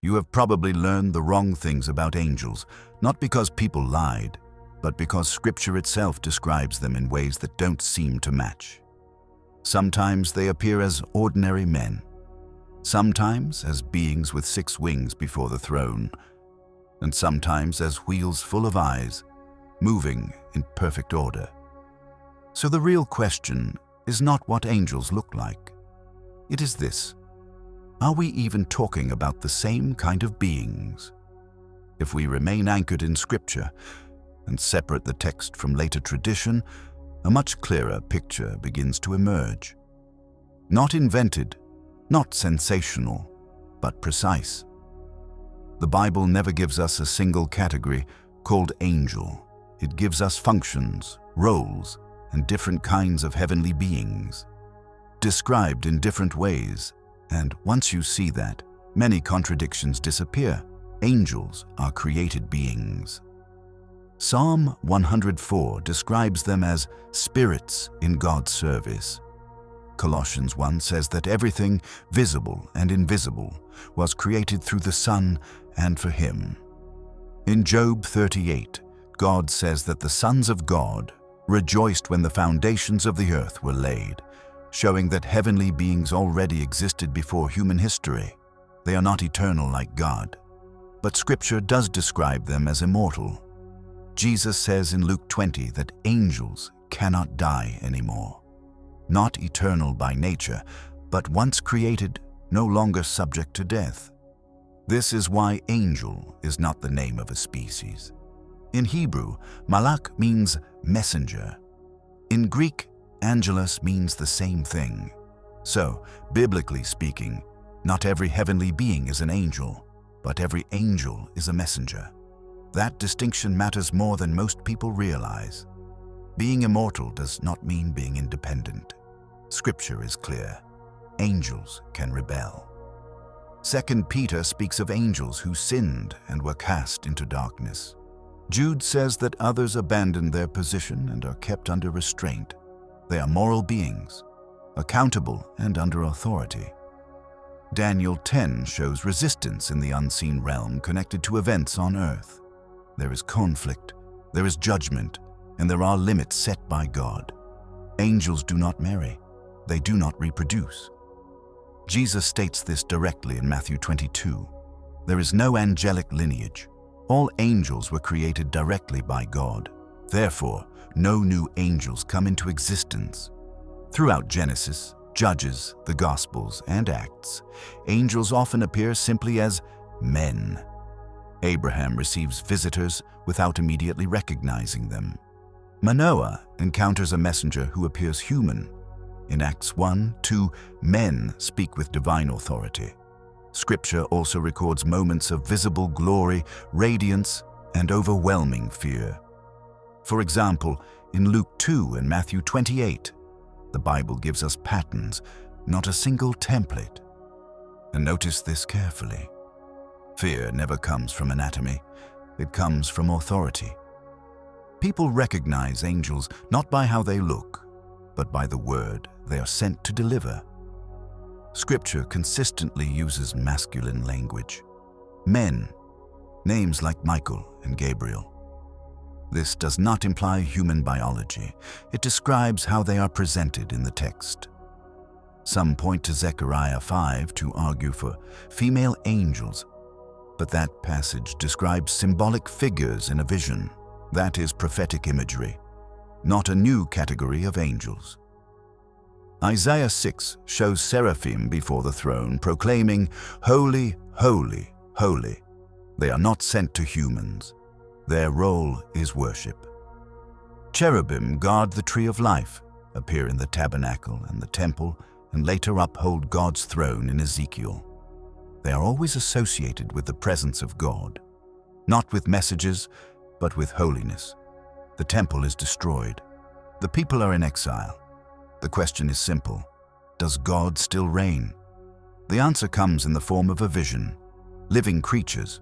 You have probably learned the wrong things about angels, not because people lied, but because Scripture itself describes them in ways that don't seem to match. Sometimes they appear as ordinary men, sometimes as beings with 6 wings before the throne, and sometimes as wheels full of eyes, moving in perfect order. So the real question is not what angels look like. It is this: are we even talking about the same kind of beings? If we remain anchored in Scripture and separate the text from later tradition, a much clearer picture begins to emerge. Not invented, not sensational, but precise. The Bible never gives us a single category called angel. It gives us functions, roles, and different kinds of heavenly beings, described in different ways. And once you see that, many contradictions disappear. Angels are created beings. Psalm 104 describes them as spirits in God's service. Colossians 1 says that everything, visible and invisible, was created through the Son and for Him. In Job 38, God says that the sons of God rejoiced when the foundations of the earth were laid, showing that heavenly beings already existed before human history. They are not eternal like God, but Scripture does describe them as immortal. Jesus says in Luke 20 that angels cannot die anymore. Not eternal by nature, but once created, no longer subject to death. This is why angel is not the name of a species. In Hebrew, malak means messenger. In Greek, angelos means the same thing. So, biblically speaking, not every heavenly being is an angel, but every angel is a messenger. That distinction matters more than most people realize. Being immortal does not mean being independent. Scripture is clear. Angels can rebel. 2 Peter speaks of angels who sinned and were cast into darkness. Jude says that others abandoned their position and are kept under restraint. They are moral beings, accountable and under authority. Daniel 10 shows resistance in the unseen realm connected to events on earth. There is conflict, there is judgment, and there are limits set by God. Angels do not marry. They do not reproduce. Jesus states this directly in Matthew 22. There is no angelic lineage. All angels were created directly by God. Therefore, no new angels come into existence. Throughout Genesis, Judges, the Gospels, and Acts, angels often appear simply as men. Abraham receives visitors without immediately recognizing them. Manoah encounters a messenger who appears human. In Acts 1, 2 men speak with divine authority. Scripture also records moments of visible glory, radiance, and overwhelming fear. For example, in Luke 2 and Matthew 28, the Bible gives us patterns, not a single template. And notice this carefully. Fear never comes from anatomy. It comes from authority. People recognize angels not by how they look, but by the word they are sent to deliver. Scripture consistently uses masculine language. Men, names like Michael and Gabriel. This does not imply human biology. It describes how they are presented in the text. Some point to Zechariah 5 to argue for female angels, but that passage describes symbolic figures in a vision. That is prophetic imagery, not a new category of angels. Isaiah 6 shows Seraphim before the throne proclaiming, "Holy, holy, holy." They are not sent to humans. Their role is worship. Cherubim guard the tree of life, appear in the tabernacle and the temple, and later uphold God's throne in Ezekiel. They are always associated with the presence of God, not with messages, but with holiness. The temple is destroyed. The people are in exile. The question is simple: does God still reign? The answer comes in the form of a vision. Living creatures,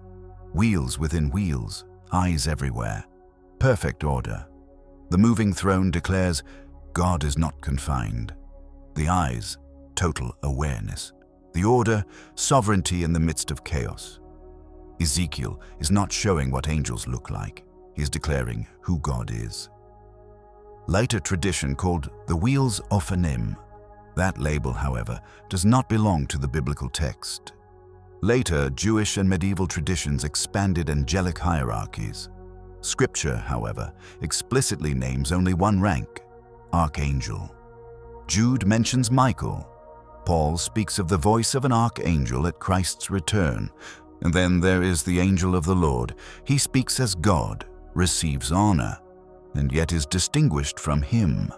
wheels within wheels, eyes everywhere, perfect order. The moving throne declares God is not confined. The eyes, total awareness. The order, sovereignty in the midst of chaos. Ezekiel is not showing what angels look like. He is declaring who God is. Later tradition called the wheels Ophanim. That label, however, does not belong to the biblical text. Later, Jewish and medieval traditions expanded angelic hierarchies. Scripture, however, explicitly names only one rank, archangel. Jude mentions Michael. Paul speaks of the voice of an archangel at Christ's return. And then there is the angel of the Lord. He speaks as God, receives honor, and yet is distinguished from him.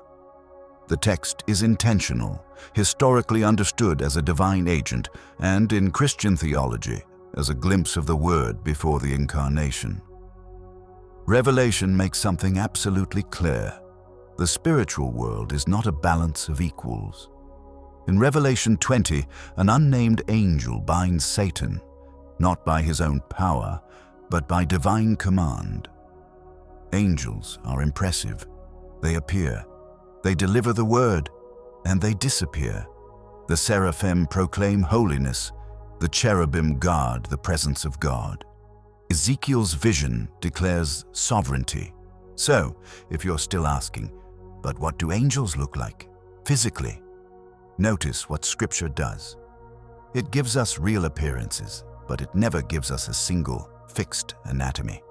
The text is intentional, historically understood as a divine agent, and in Christian theology, as a glimpse of the Word before the Incarnation. Revelation makes something absolutely clear. The spiritual world is not a balance of equals. In Revelation 20, an unnamed angel binds Satan, not by his own power, but by divine command. Angels are impressive. They appear, they deliver the word, and they disappear. The Seraphim proclaim holiness, the Cherubim guard the presence of God. Ezekiel's vision declares sovereignty. So, if you're still asking, but what do angels look like, physically? Notice what Scripture does. It gives us real appearances, but it never gives us a single, fixed anatomy.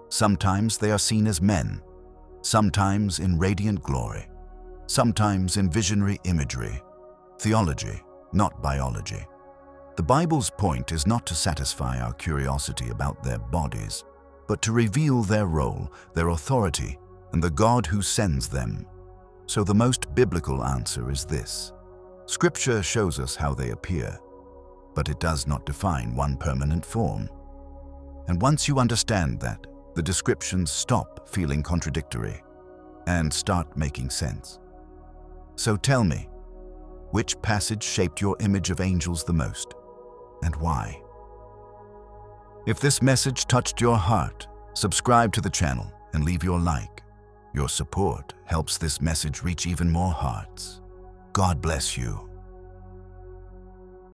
Sometimes they are seen as men, sometimes in radiant glory, sometimes in visionary imagery, theology, not biology. The Bible's point is not to satisfy our curiosity about their bodies, but to reveal their role, their authority, and the God who sends them. So the most biblical answer is this. Scripture shows us how they appear, but it does not define one permanent form. And once you understand that, the descriptions stop feeling contradictory and start making sense. So tell me, which passage shaped your image of angels the most, and why? If this message touched your heart, subscribe to the channel and leave your like. Your support helps this message reach even more hearts. God bless you.